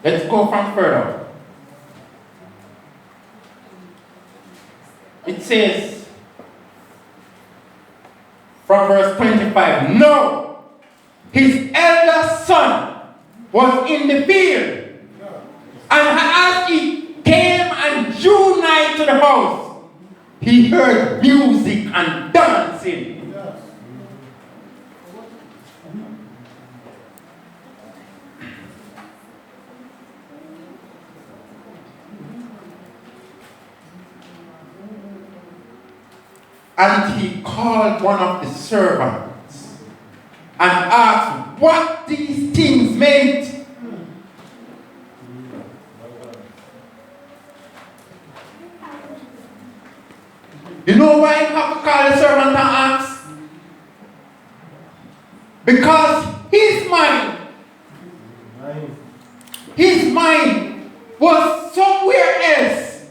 Let's go from further. It says, from verse 25, no, his eldest son was in the field, and as he came and drew nigh to the house, he heard music and dancing. And he called one of the servants and asked what these things meant. You know why you have to call the servant and ask? Because his mind was somewhere else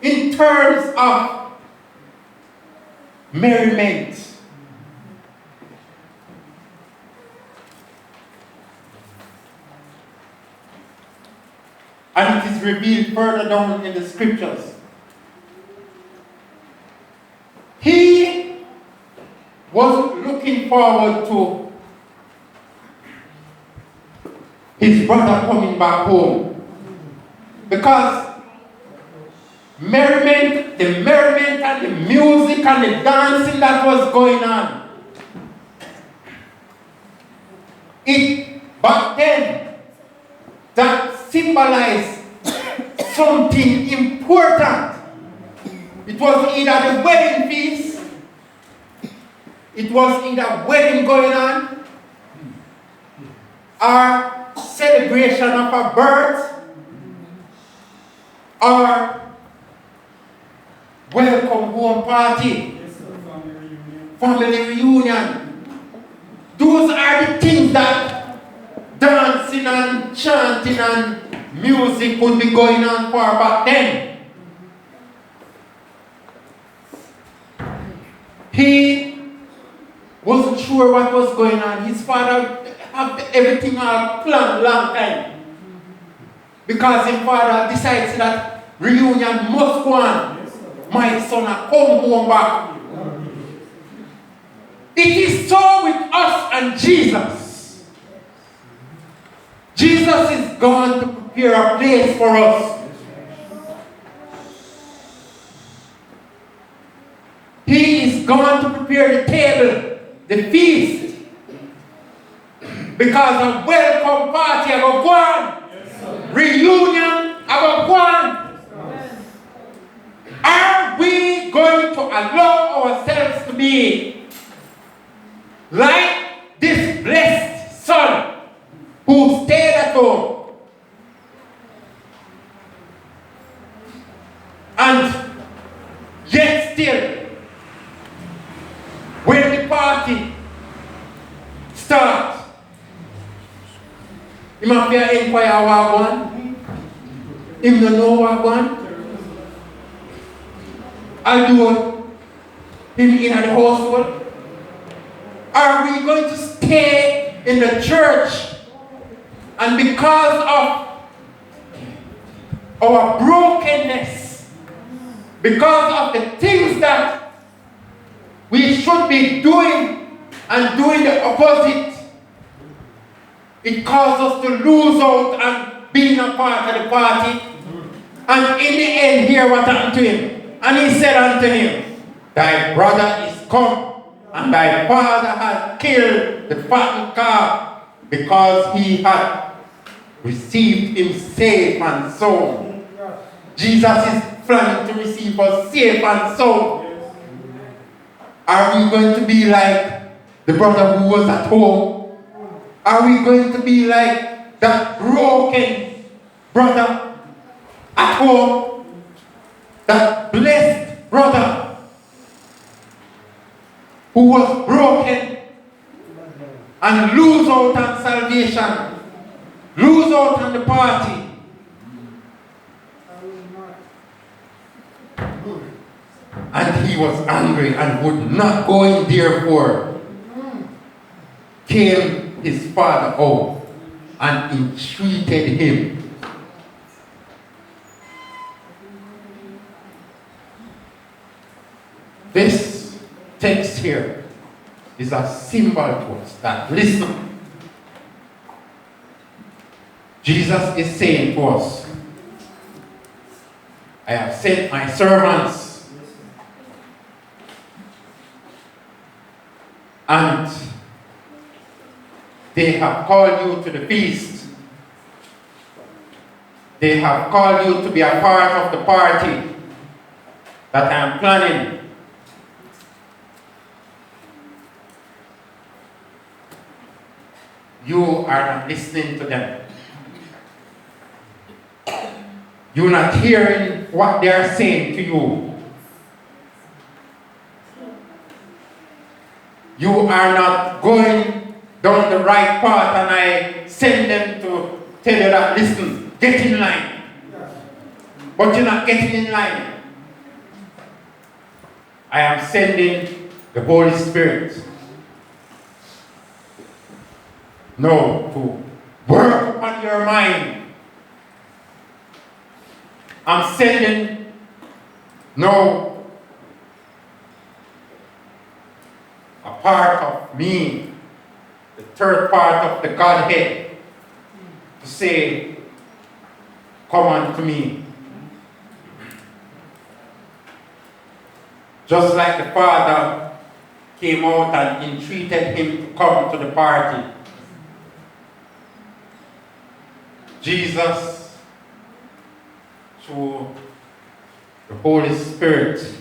in terms of merriment. And it is revealed further down in the scriptures. He was looking forward to his brother coming back home, because the merriment and the music and the dancing that was going on, back then, that symbolized something important. It was either the wedding feast, it was either wedding going on, or celebration of a birth, or welcome home party, family reunion. Those are the things that dancing and chanting and music would be going on for back then. He wasn't sure what was going on. His father had everything all planned long time, because his father decides that reunion must go on. My son, come home back. It is so with us and Jesus. Jesus is going to prepare a place for us. He is going to prepare the table, the feast, because a welcome party will go on. Reunion will go on. Are we going to allow ourselves to be like this blessed son who stayed at home and yet still, when the party starts, he might be inquire what one, he don't know what one. I'll do him in the household. Are we going to stay in the church, and because of our brokenness, because of the things that we should be doing and doing the opposite, it causes us to lose out and being a part of the party? And in the end, hear what happened to him. And he said unto him, thy brother is come, and thy father has killed the fattened calf, because he had received him safe and sound. Jesus is planning to receive us safe and sound. Are we going to be like the brother who was at home? Are we going to be like that broken brother at home? That blessed brother who was broken and lose out on salvation, lose out on the party. And he was angry and would not go in. Therefore came his father out and entreated him. This text here is a symbol to us that, listen, Jesus is saying to us, I have sent my servants, and they have called you to the feast. They have called you to be a part of the party that I am planning. You are not listening to them. You're not hearing what they are saying to you. You are not going down the right path, and I send them to tell you that, listen, get in line. But you're not getting in line. I am sending the Holy Spirit now to work upon your mind. I'm sending now a part of me, the third part of the Godhead, to say, come unto me. Just like the Father came out and entreated him to come to the party, Jesus, through the Holy Spirit,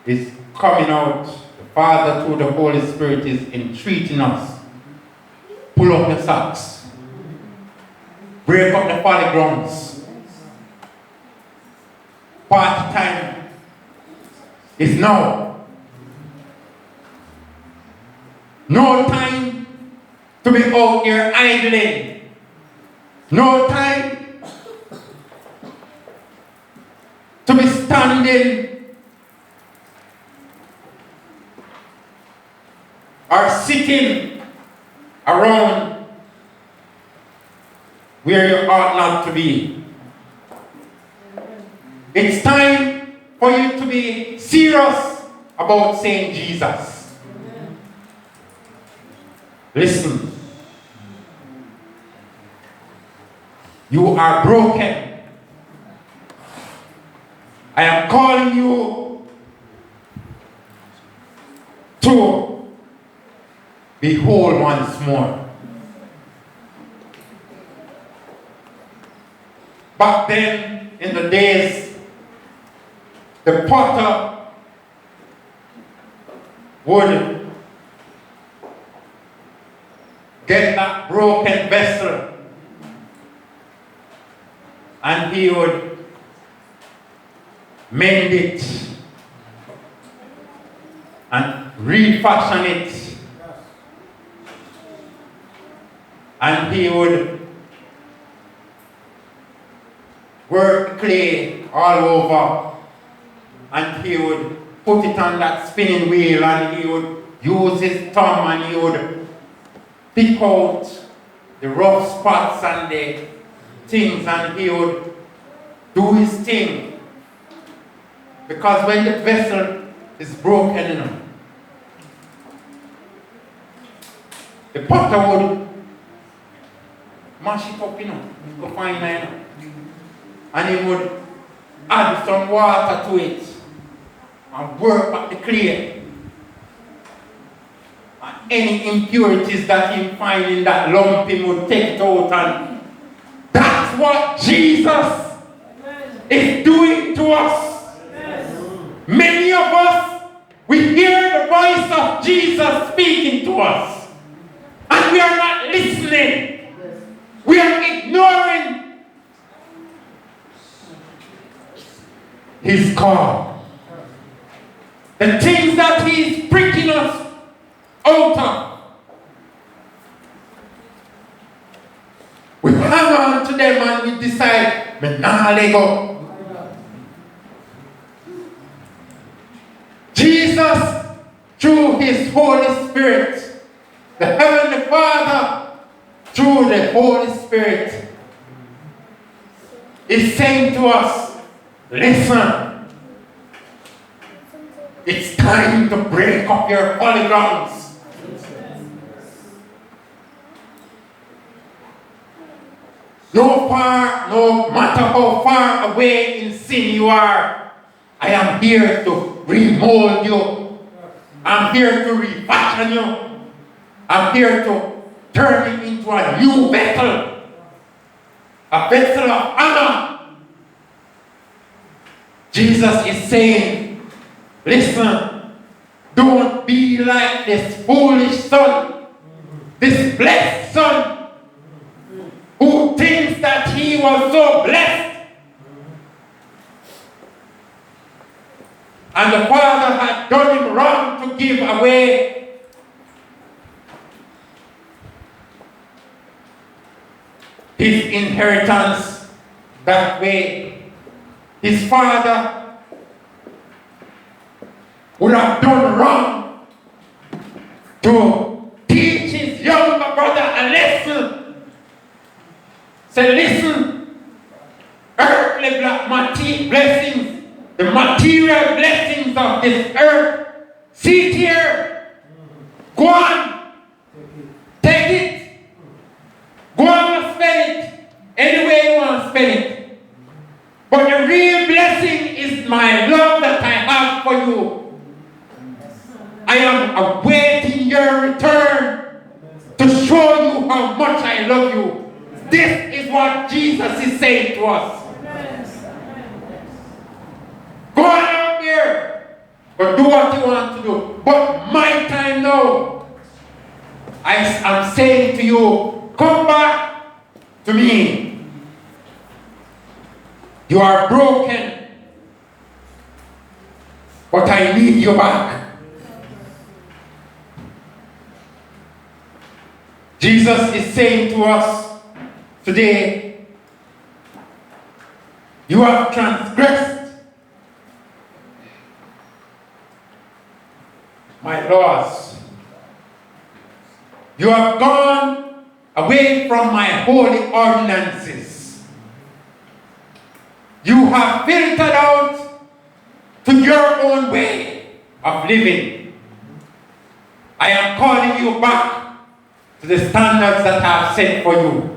is coming out. The Father, through the Holy Spirit, is entreating us. Pull up your socks. Break up the folly grounds. Party time is now. No time to be out here idling. No time to be standing or sitting around where you ought not to be. It's time for you to be serious about saying Jesus. Listen. You are broken. I am calling you to be whole once more. Back then, in the days, the potter would get that broken vessel, and he would mend it and refashion it, and he would work clay all over, and he would put it on that spinning wheel, and he would use his thumb, and he would pick out the rough spots and the things, and he would do his thing. Because when the vessel is broken, the potter would mash it up, go fine, and he would add some water to it and work up the clay. And any impurities that he find in that lump, he would take it out, and that's what Jesus is doing to us. Many of us, we hear the voice of Jesus speaking to us, and we are not listening. We are ignoring his call. The things that he's pricking us out of, we hang on to them and we decide, but nah, let go. Jesus, through his Holy Spirit, the Heavenly Father, through the Holy Spirit, is saying to us, listen, it's time to break up your polygons. No matter how far away in sin you are, I am here to remold you. I'm here to refashion you. I'm here to turn you into a new vessel. A vessel of honor. Jesus is saying, listen, don't be like this foolish son, this blessed son, who thinks that he was so blessed. And the father had done him wrong to give away his inheritance that way. His father would have done wrong to teach his younger brother a lesson. Say, listen, earthly blessings, the material blessings of this earth, sit here, go on, take it, go on and spend it, any way you want to spend it. But the real blessing is my love that I have for you. I am awaiting your return to show you how much I love you. This is what Jesus is saying to us. Go on out there, but do what you want to do. But my time now, I'm saying to you, come back to me. You are broken, but I need you back. Jesus is saying to us today, you have transgressed my laws. You have gone away from my holy ordinances. You have filtered out to your own way of living. I am calling you back to the standards that I have set for you.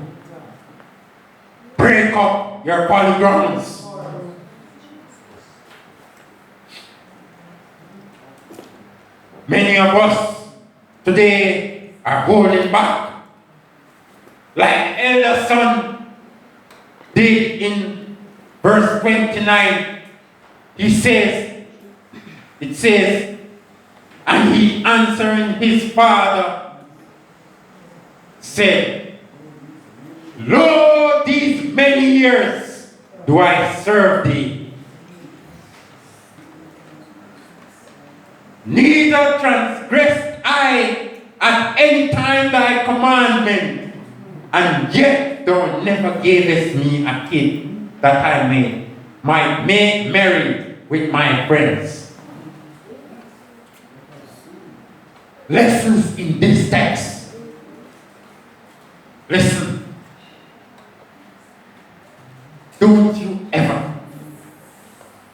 Break up your polygons. Many of us today are holding back, like elder son did in verse 29. It says, and he answering his father said, Lord, these many years do I serve thee. Neither transgressed I at any time thy commandment, and yet thou never gavest me a kid that I might make merry with my friends. Lessons in this text. Listen. Don't you ever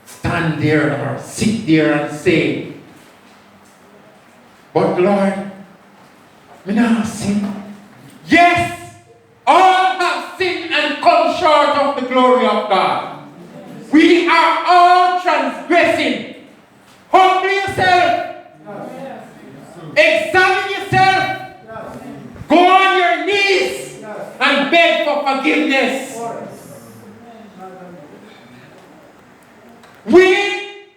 stand there or sit there and say, but Lord, we not sin. Yes, all have sinned and come short of the glory of God. We are all transgressing. Humble yourself. Examine yourself. Go on your knees and beg for forgiveness. We,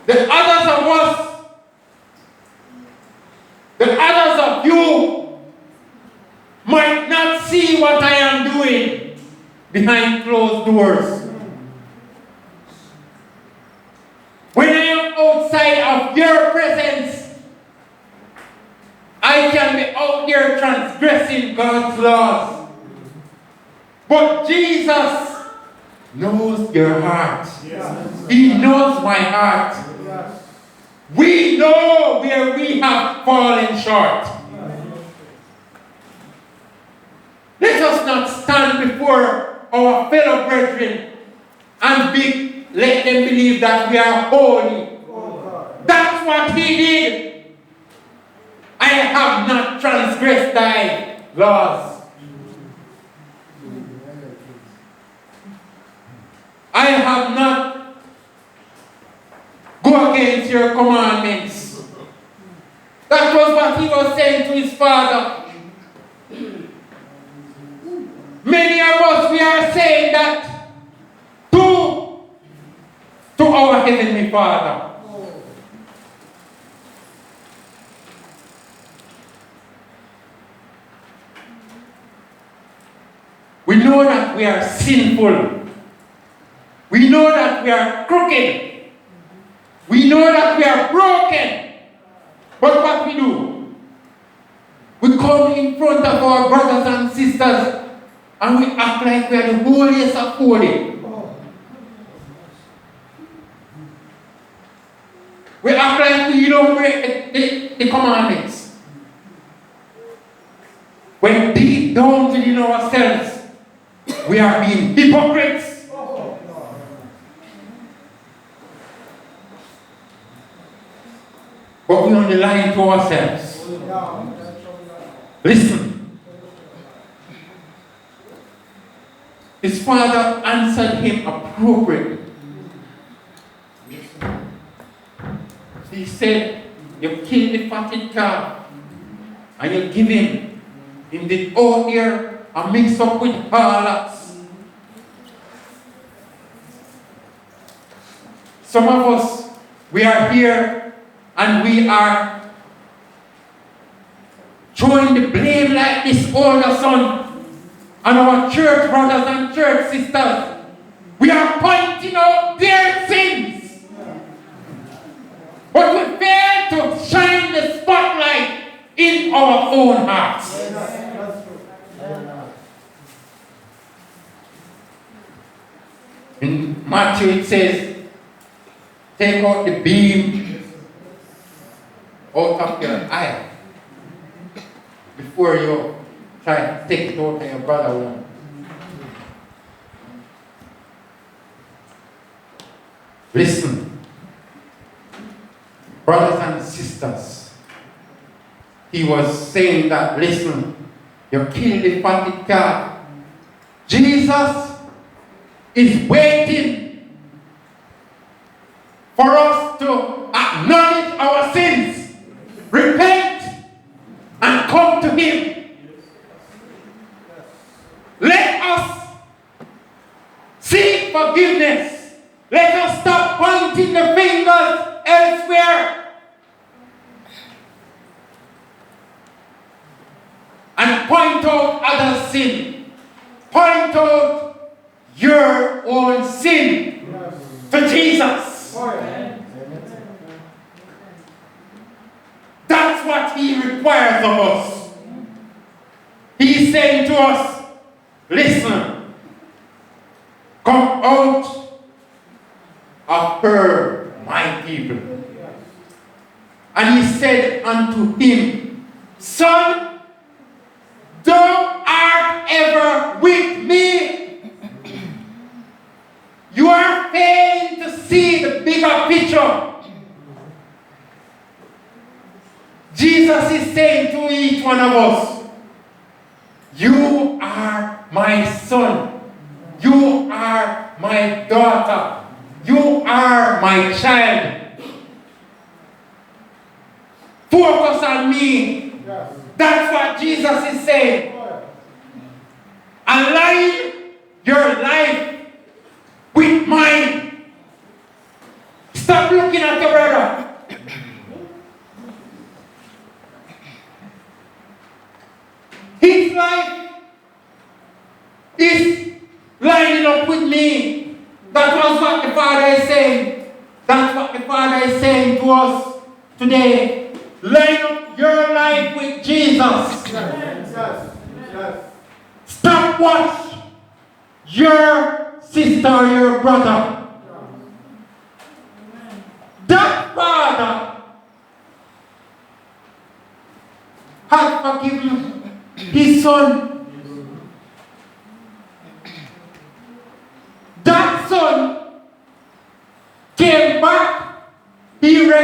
the others of us, the others of you, might not see what I am doing behind closed doors. When I am outside of your presence, I can be out there transgressing God's laws. But Jesus knows your heart. Yes. He knows my heart. Yes. We know where we have fallen short. fellow brethren and let them believe that we are holy. That's what he did. I have not transgressed thy laws. I have not go against your commandments. That was what he was saying to his father. Many of us, we are saying that to our Heavenly Father. We know that we are sinful. We know that we are crooked. We know that we are broken. But what we do? We come in front of our brothers and sisters and we act like we are the holiest of holy. We act like we don't break the commandments. When deep down within ourselves, we are being hypocrites. But we only lie to ourselves. Listen. His father answered him appropriately. He said, you kill the fatted calf and you give him the oat ear and mix up with harlots. Some of us, we are here and we are throwing the blame like this older son and our church brothers and church sisters. We are pointing out their sins. But we fail to shine the spotlight in our own hearts. In Matthew it says, take out the beam out of your eye before you try to take it out of your brother one. Listen. Brothers and sisters, he was saying that, listen, you kill the fatted calf. Jesus is waiting for us to acknowledge our sins, repent, and come to him. Let us seek forgiveness. Let us stop pointing the fingers elsewhere and point out others' sin. Point out your own sin to Jesus. That's what he requires of us. He's saying to us, listen, come out of her, my people. And he said unto him, son, thou art ever with me. You are failing to see the bigger picture. Jesus is saying to each one of us, you are my son. You are my daughter. You are my child. Focus on me. Yes. That's what Jesus is saying. Align your life with mine. Stop looking at your brother. His life is lining up with me. That was what the Father is saying. That's what the Father is saying to us today. Line up your life with Jesus. Yes. Stop watch your sister or your brother. That Father has forgiven his son.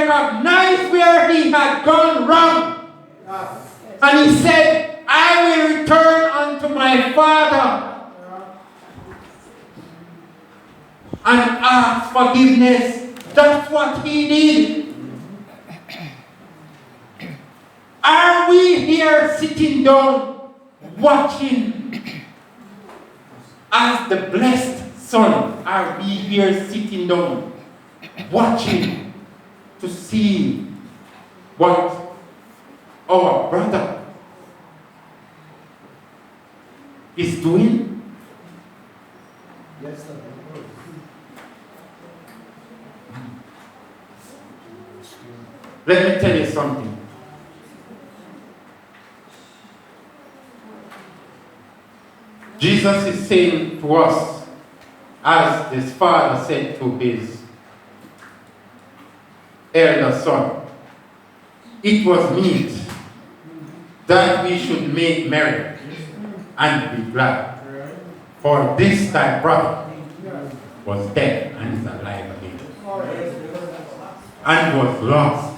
recognized where he had gone wrong. And he said, I will return unto my father and ask forgiveness. That's what he did. Are we here sitting down watching as the blessed son? Are we here sitting down watching to see what our brother is doing? Yes, sir. Let me tell you something. Jesus is saying to us, as his father said to his elder son, it was meet that we should make merry and be glad. For this thy brother was dead and is alive again, and was lost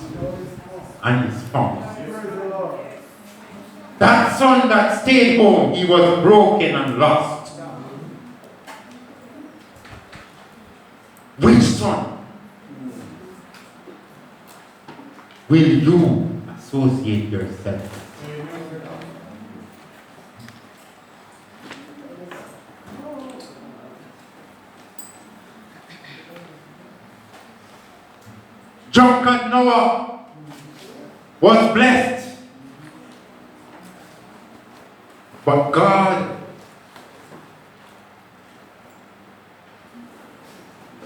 and is found. That son that stayed home, he was broken and lost. Which son will you associate yourself with? Drunkard Noah was blessed, but God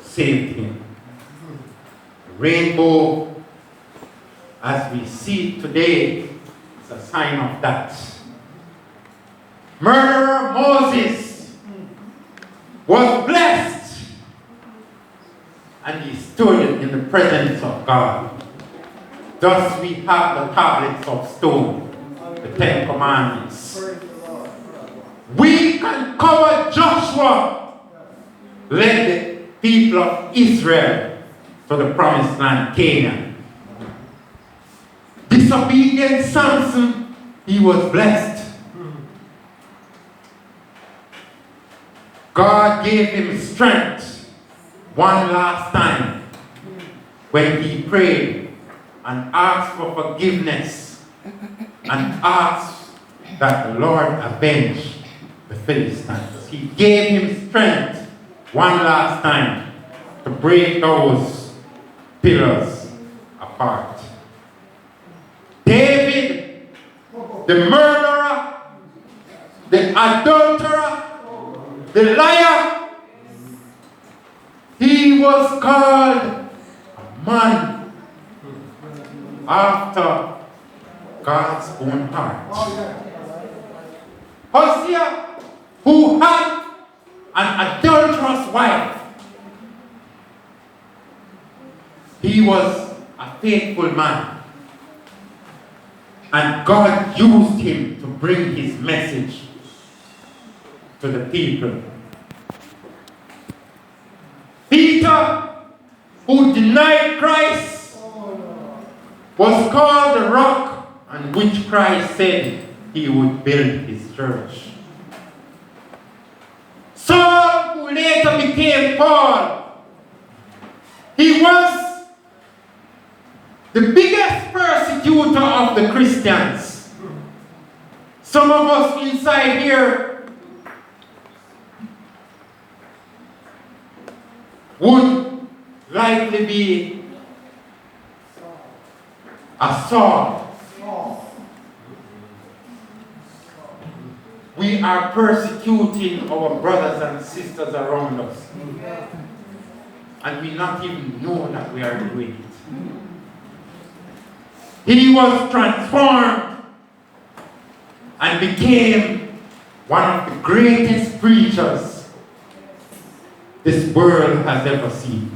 saved him. The rainbow, as we see it today, is a sign of that. Murderer Moses was blessed, and he stood in the presence of God. Thus we have the tablets of stone, the 10 Commandments. We can cover Joshua, led the people of Israel to the promised land, Canaan. Disobedient Samson, he was blessed. God gave him strength one last time when he prayed and asked for forgiveness and asked that the Lord avenge the Philistines. He gave him strength one last time to break those pillars apart. David, the murderer, the adulterer, the liar, he was called a man after God's own heart. Hosea, who had an adulterous wife, he was a faithful man, and God used him to bring his message to the people. Peter, who denied Christ, was called the rock on which Christ said he would build his church. Saul, who later became Paul, he was the biggest persecutor of the Christians. Some of us inside here would likely be a Saul. We are persecuting our brothers and sisters around us, and we not even know that we are doing it. He was transformed and became one of the greatest preachers this world has ever seen.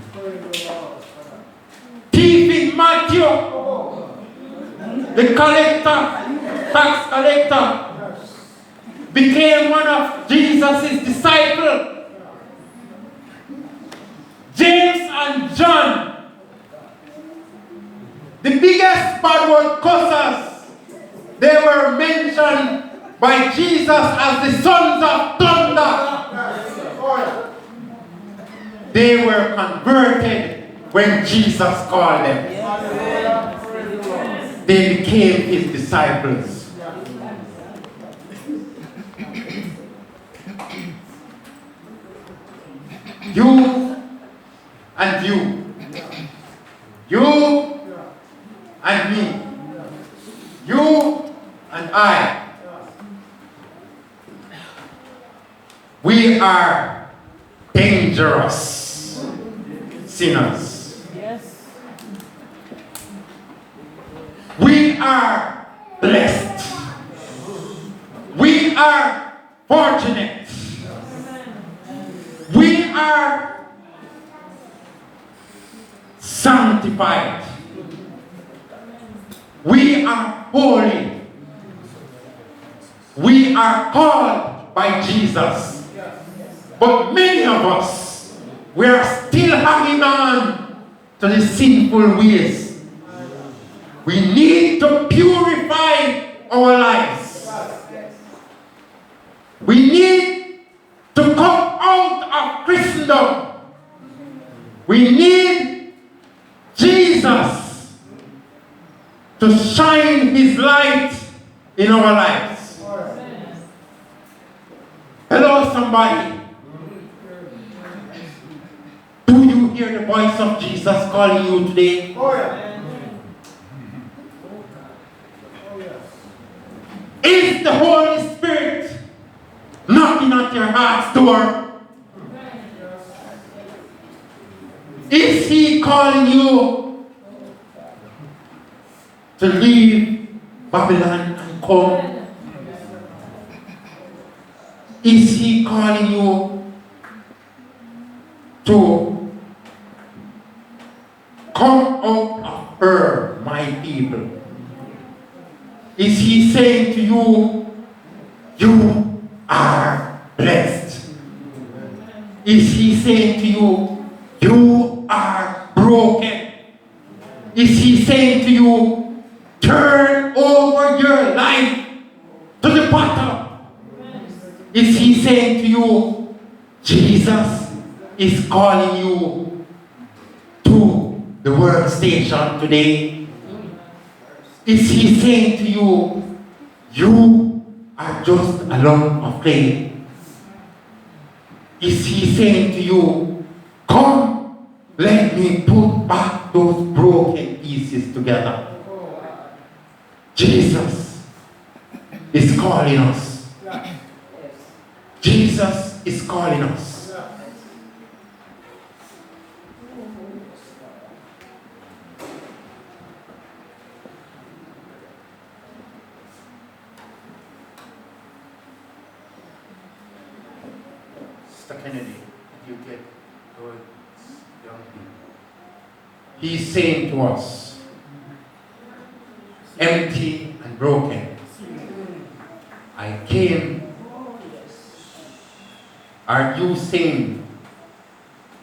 Thief in Matthew, the tax collector, became one of Jesus' disciples. James and John, by Jesus as the sons of thunder. They were converted when Jesus called them. They became his disciples. You and you. You and me. You and I. We are dangerous sinners. Yes. We are blessed. We are fortunate. We are sanctified. We are holy. We are called by Jesus. But many of us, we are still hanging on to the sinful ways. We need to purify our lives. We need to come out of Christendom. We need Jesus to shine his light in our lives. Hello, somebody. Do you hear the voice of Jesus calling you today? Is the Holy Spirit knocking at your heart's door? Is he calling you to leave Babylon and come? Is he calling you to come out of her, my people? Is he saying to you, you are blessed? Is he saying to you, you are broken? Is he saying to you, turn over your life to the bottom? Is he saying to you, Jesus is calling you to the workstation today? Is he saying to you, you are just a lump of clay? Is he saying to you, come, let me put back those broken pieces together? Jesus is calling us. Jesus is calling us. Mr. Kennedy, you get those young people. He's saying to us, empty and broken, I came. Are you saying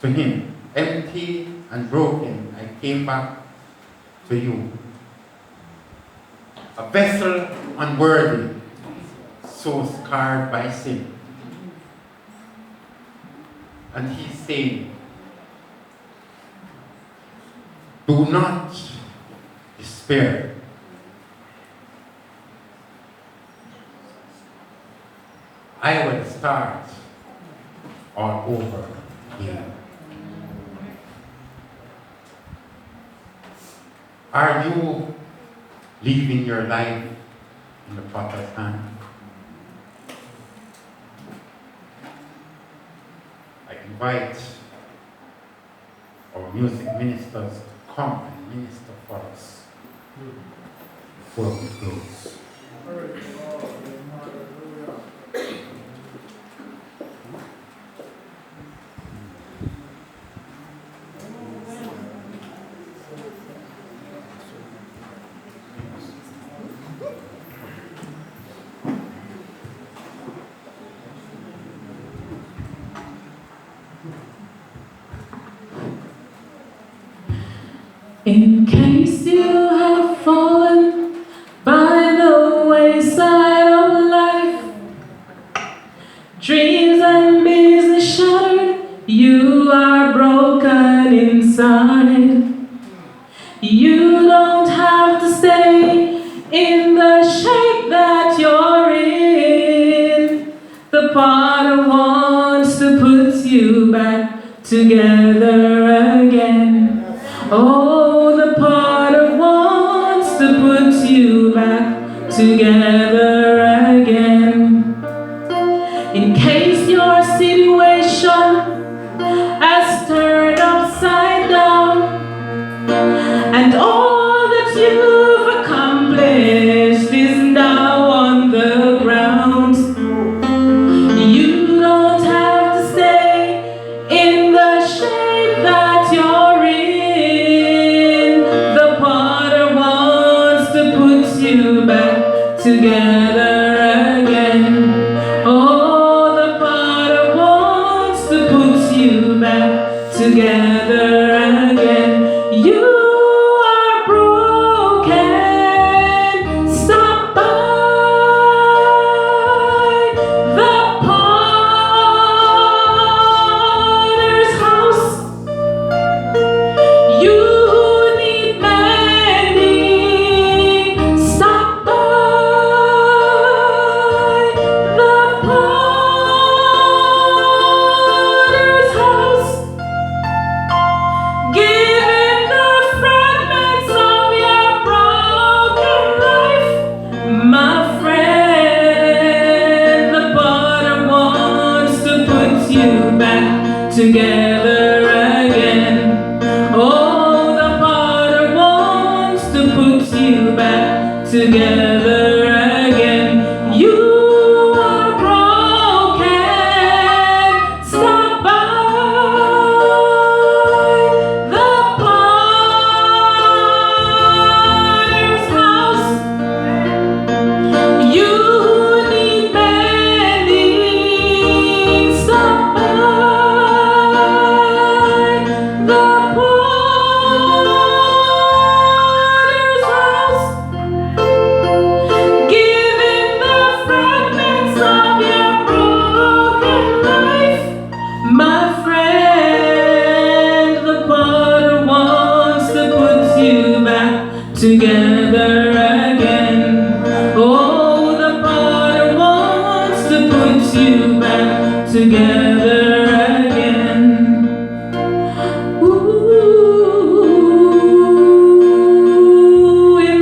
to him, empty and broken, I came back to you? A vessel unworthy, so scarred by sin. And he's saying, do not despair. I will start all over again. Are you leaving your life in the Potter's hand? I invite our music ministers to come and minister for us before we close. In case you have fallen by the wayside of potter wants to put you back together again. Oh, the potter wants to put you back together again. In case your situation has turned upside down and all that you've accomplished is now on the ground, you don't have to stay in the shape that you're in. The potter wants to put you back together again. Oh, the potter wants to put you back together again. You are broken. Stop by the potter's house. You need mending. Stop by the potter's house. Give him the fragments of your broken life, my friend. The potter wants to put you back together again. Oh, the potter wants to put you back together again. You are broken. Stop by the potter's house. You need mending. Stop by the potter's house. Give him the fragments of your broken life, my friend. The potter wants to put you back together again. Oh, the potter wants to put you back together